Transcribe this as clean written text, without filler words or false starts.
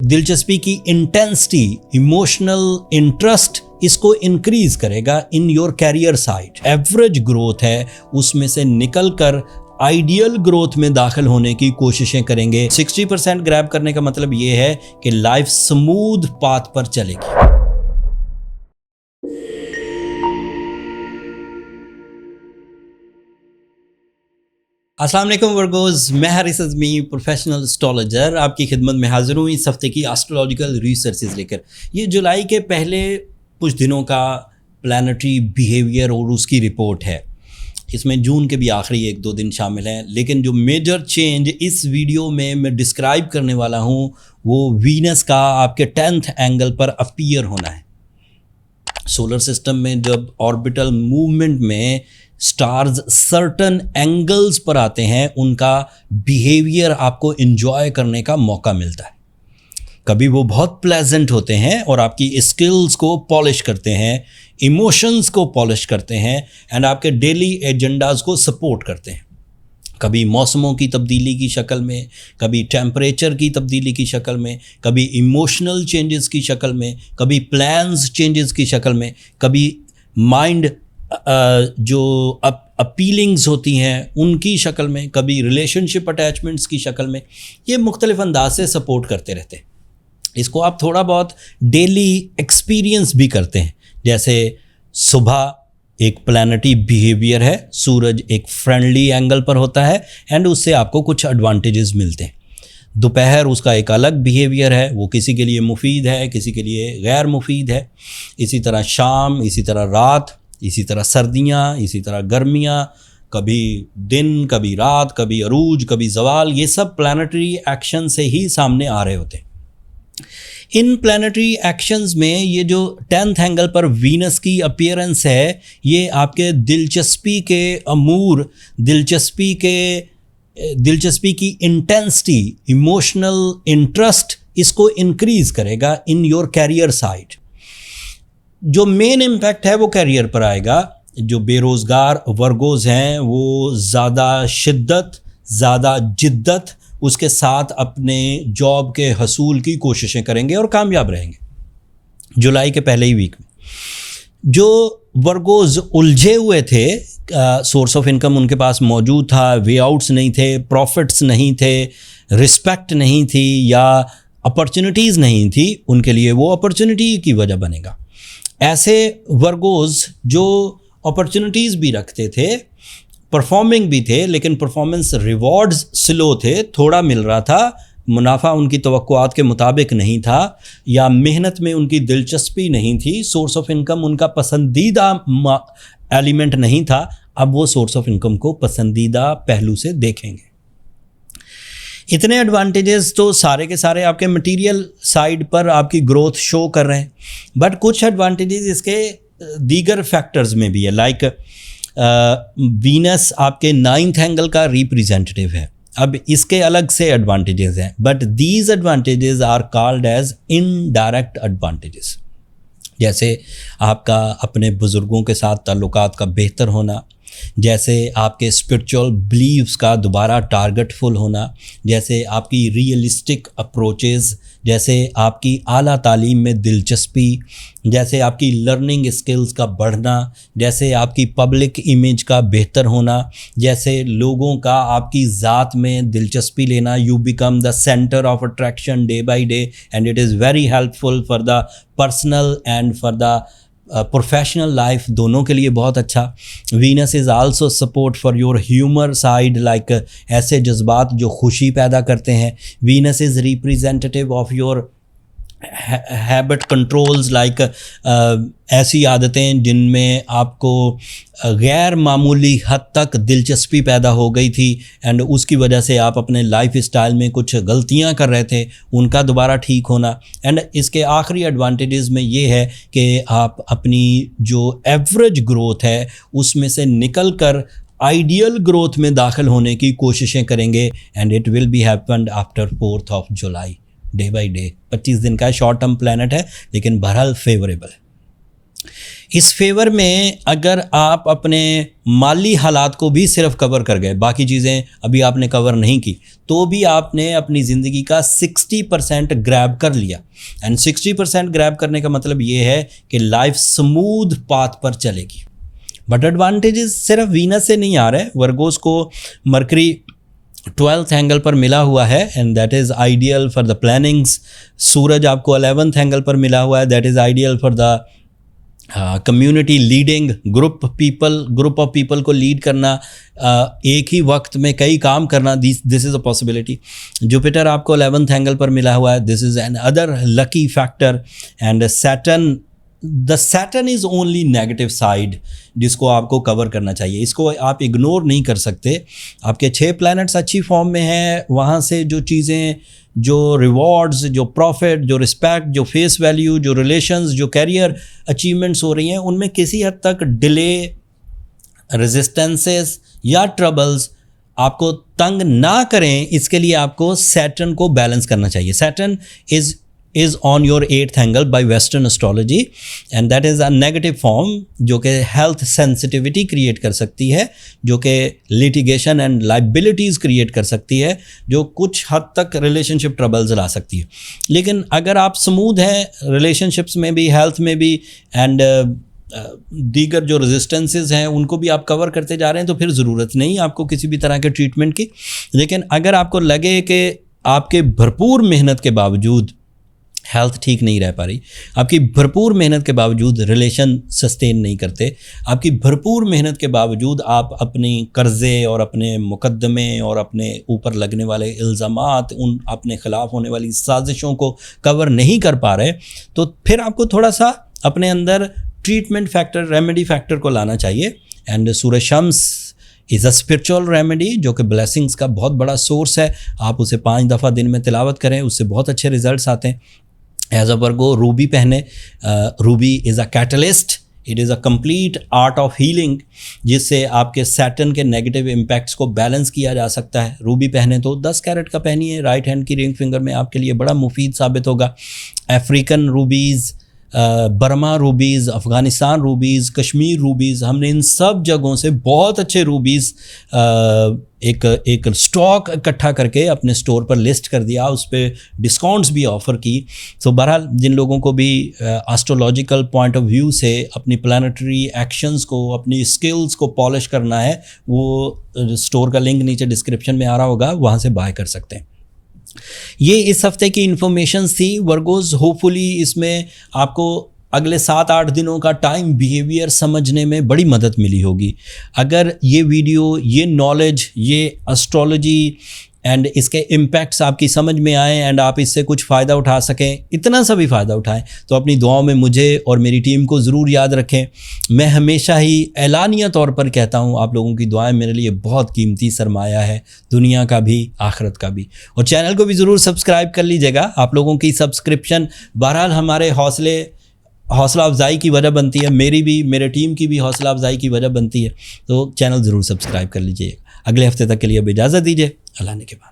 दिलचस्पी की intensity, emotional interest इसको इंक्रीज करेगा in your career side. Average growth है उसमें से निकल कर आइडियल ग्रोथ में दाखिल होने की कोशिशें करेंगे। 60% ग्रैब करने का मतलब ये है कि लाइफ स्मूथ पाथ पर चलेगी। अस्सलाम वालेकुम वर्गोज़, मैं हारिस अज़मी प्रोफेशनल एस्ट्रोलॉजर आपकी खिदमत में हाजिर हूँ इस हफ्ते की एस्ट्रोलॉजिकल रिसर्चेज लेकर। ये जुलाई के पहले कुछ दिनों का प्लानिटरी बिहेवियर और उसकी रिपोर्ट है। इसमें जून के भी आखिरी 1-2 दिन शामिल हैं, लेकिन जो मेजर चेंज इस वीडियो में मैं डिस्क्राइब करने वाला हूँ वो वीनस का आपके 10th एंगल पर अपीयर होना है। सोलर सिस्टम में जब ऑर्बिटल मूवमेंट में स्टार्स सर्टन एंगल्स पर आते हैं, उनका बिहेवियर आपको एंजॉय करने का मौका मिलता है। कभी वो बहुत प्लेजेंट होते हैं और आपकी स्किल्स को पॉलिश करते हैं, इमोशंस को पॉलिश करते हैं एंड आपके डेली एजेंडाज को सपोर्ट करते हैं। कभी मौसमों की तब्दीली की शक्ल में, कभी टेम्परेचर की तब्दीली की शक्ल में, कभी इमोशनल चेंजेस की शक्ल में, कभी प्लान्स चेंजेस की शक्ल में, कभी माइंड जो अपीलिंग्स होती हैं उनकी शक्ल में, कभी रिलेशनशिप अटैचमेंट्स की शक्ल में। ये मुख्तलिफ अंदाज से सपोर्ट करते रहते हैं। इसको आप थोड़ा बहुत डेली एक्सपीरियंस भी करते हैं। जैसे सुबह एक प्लानिटरी बिहेवियर है, सूरज एक फ्रेंडली एंगल पर होता है एंड उससे आपको कुछ एडवांटेजेस मिलते हैं। दोपहर उसका एक अलग बिहेवियर है, वो किसी के लिए मुफीद है, किसी के लिए गैर मुफीद है। इसी तरह शाम, इसी तरह रात, इसी तरह सर्दियाँ, इसी तरह गर्मियाँ, कभी दिन, कभी रात, कभी अरूज, कभी ज़वाल, ये सब प्लानिटरी एक्शन से ही सामने आ रहे होते हैं। इन प्लानिटरी एक्शंस में ये जो 10th एंगल पर वीनस की अपीयरेंस है, ये आपके दिलचस्पी के अमूर, दिलचस्पी की इंटेंसिटी, इमोशनल इंटरेस्ट इसको इंक्रीज करेगा इन योर कैरियर साइड। जो मेन इम्पैक्ट है वो कैरियर पर आएगा। जो बेरोज़गार वर्गोज़ हैं वो ज़्यादा शिद्दत, ज़्यादा जिद्दत उसके साथ अपने जॉब के हसूल की कोशिशें करेंगे और कामयाब रहेंगे। जुलाई के पहले ही वीक में जो वर्गोज़ उलझे हुए थे, सोर्स ऑफ इनकम उनके पास मौजूद था, वे आउट्स नहीं थे, प्रॉफिट्स नहीं थे, रिस्पेक्ट नहीं थी या अपॉर्चुनिटीज़ नहीं थी, उनके लिए वो अपॉर्चुनिटी की वजह बनेगा। ऐसे वर्गोज़ जो अपॉर्चुनिटीज़ भी रखते थे, परफॉर्मिंग भी थे, लेकिन परफॉर्मेंस रिवॉर्ड्स स्लो थे, थोड़ा मिल रहा था, मुनाफा उनकी तवक्कुआत के मुताबिक नहीं था या मेहनत में उनकी दिलचस्पी नहीं थी, सोर्स ऑफ इनकम उनका पसंदीदा एलिमेंट नहीं था, अब वो सोर्स ऑफ इनकम को पसंदीदा पहलू से देखेंगे। इतने एडवांटेजेस तो सारे के सारे आपके मटेरियल साइड पर आपकी ग्रोथ शो कर रहे हैं, बट कुछ एडवांटेजेस इसके दीगर फैक्टर्स में भी है। लाइक वीनस आपके 9th एंगल का रिप्रेजेंटेटिव है। अब इसके अलग से एडवांटेजेस हैं, but these advantages are called as indirect advantages. जैसे आपका अपने बुज़ुर्गों के साथ ताल्लुकात का बेहतर होना, जैसे आपके स्पिरिचुअल बिलीव्स का दोबारा टारगेटफुल होना, जैसे आपकी रियलिस्टिक अप्रोचेस, जैसे आपकी आला तालीम में दिलचस्पी, जैसे आपकी लर्निंग स्किल्स का बढ़ना, जैसे आपकी पब्लिक इमेज का बेहतर होना, जैसे लोगों का आपकी ज़ात में दिलचस्पी लेना। You become the centre of attraction day by day and it is very helpful for the personal and for the professional life, दोनों के लिए बहुत अच्छा। Venus is also support for your humour side, like ऐसे जज्बात जो खुशी पैदा करते हैं। Venus is representative of your habit controls, like ऐसी आदतें जिनमें आपको गैर मामूली हद तक दिलचस्पी पैदा हो गई थी एंड उसकी वजह से आप अपने लाइफ स्टाइल में कुछ गलतियां कर रहे थे, उनका दोबारा ठीक होना। एंड इसके आखिरी एडवांटेजेस में ये है कि आप अपनी जो एवरेज ग्रोथ है उसमें से निकल कर आइडियल ग्रोथ में दाखिल होने की कोशिशें करेंगे and it will be happened after 4th of July, day by day. 25 दिन का शॉर्ट टर्म प्लैनेट है लेकिन बहरहाल फेवरेबल है। इस फेवर में अगर आप अपने माली हालात को भी सिर्फ कवर कर गए, बाकी चीज़ें अभी आपने कवर नहीं की, तो भी आपने अपनी ज़िंदगी का 60% ग्रैब कर लिया। एंड 60% ग्रैब करने का मतलब ये है कि लाइफ स्मूथ पाथ पर चलेगी। बट एडवांटेजेस सिर्फ वीनस से नहीं आ रहे। वर्गोस को मरकरी 12th एंगल पर मिला हुआ है and that is ideal for the plannings. सूरज आपको 11th एंगल पर मिला हुआ है, that is ideal for the community leading, group of people को लीड करना, एक ही वक्त में कई काम करना, this is a possibility. Jupiter आपको 11th एंगल पर मिला हुआ है, this is another lucky factor. And Saturn is only negative side जिसको आपको कवर करना चाहिए, इसको आप इग्नोर नहीं कर सकते। आपके 6 प्लैनेट्स अच्छी फॉर्म में हैं, वहाँ से जो चीज़ें, जो रिवॉर्ड्स, जो प्रॉफिट, जो रिस्पेक्ट, जो फेस वैल्यू, जो रिलेशंस, जो कैरियर अचीवमेंट्स हो रही हैं, उनमें किसी हद तक डिले, रेजिस्टेंसेस या ट्रबल्स आपको तंग ना करें, इसके लिए आपको सैटर्न को बैलेंस करना चाहिए। Saturn is on your 8th angle by Western astrology and that is a negative form जो कि health sensitivity create कर सकती है, जो कि litigation and liabilities create कर सकती है, जो कुछ हद तक relationship troubles ला सकती है। लेकिन अगर आप smooth हैं relationships में भी, health में भी and दीगर जो रेजिस्टेंसेस हैं उनको भी आप कवर करते जा रहे हैं, तो फिर ज़रूरत नहीं आपको किसी भी तरह के ट्रीटमेंट की। लेकिन अगर आपको लगे कि आपके भरपूर मेहनत के बावजूद हेल्थ ठीक नहीं रह पा रही, आपकी भरपूर मेहनत के बावजूद रिलेशन सस्टेन नहीं करते, आपकी भरपूर मेहनत के बावजूद आप अपनी कर्ज़े और अपने मुकदमे और अपने ऊपर लगने वाले इल्ज़ामात, उन अपने ख़िलाफ़ होने वाली साजिशों को कवर नहीं कर पा रहे, तो फिर आपको थोड़ा सा अपने अंदर ट्रीटमेंट फैक्टर, रेमेडी फैक्टर को लाना चाहिए। And Suraj Shams is a spiritual remedy जो कि ब्लेसिंग्स का बहुत बड़ा सोर्स है। आप उसे 5 दफ़ा दिन में तिलावत करें, उससे बहुत अच्छे रिजल्ट्स आते हैं। एज अ वर्गो रूबी पहने, Ruby is a catalyst, it is a complete art of healing, जिससे आपके सैटर्न के नेगेटिव इम्पैक्ट्स को बैलेंस किया जा सकता है। रूबी पहने तो 10 कैरेट का पहनिए, राइट हैंड की रिंग फिंगर में, आपके लिए बड़ा मुफीद साबित होगा। African rubies, Burma rubies, Afghanistan rubies, Kashmir rubies, हमने इन सब जगहों से बहुत अच्छे रूबीज़ एक स्टॉक इकट्ठा करके अपने स्टोर पर लिस्ट कर दिया, उस पर डिस्काउंट्स भी ऑफ़र की। तो बहरहाल जिन लोगों को भी एस्ट्रोलॉजिकल पॉइंट ऑफ व्यू से अपनी प्लानिटरी एक्शंस को, अपनी स्किल्स को पॉलिश करना है, वो स्टोर का लिंक नीचे डिस्क्रिप्शन में आ रहा होगा, वहाँ से बाय कर सकते हैं। ये इस हफ्ते की इन्फॉर्मेशन थी वर्गोज़। होपफुली इसमें आपको अगले 7-8 दिनों का टाइम बिहेवियर समझने में बड़ी मदद मिली होगी। अगर ये वीडियो, ये नॉलेज, ये एस्ट्रोलॉजी एंड इसके इम्पैक्ट्स आपकी समझ में आए एंड आप इससे कुछ फ़ायदा उठा सकें, इतना सा भी फ़ायदा उठाएं, तो अपनी दुआओं में मुझे और मेरी टीम को ज़रूर याद रखें। मैं हमेशा ही एलानिया तौर पर कहता हूँ, आप लोगों की दुआएं मेरे लिए बहुत कीमती सरमाया है, दुनिया का भी आखिरत का भी। और चैनल को भी ज़रूर सब्सक्राइब कर लीजिएगा। आप लोगों की सब्सक्रिप्शन बहरहाल हमारे हौसला अफजाई की वजह बनती है, मेरी भी, मेरे टीम की भी हौसला अफजाई की वजह बनती है। तो चैनल ज़रूर सब्सक्राइब कर लीजिए। अगले हफ्ते तक के लिए अब इजाज़त दीजिए, अल्लाह ने के बाद।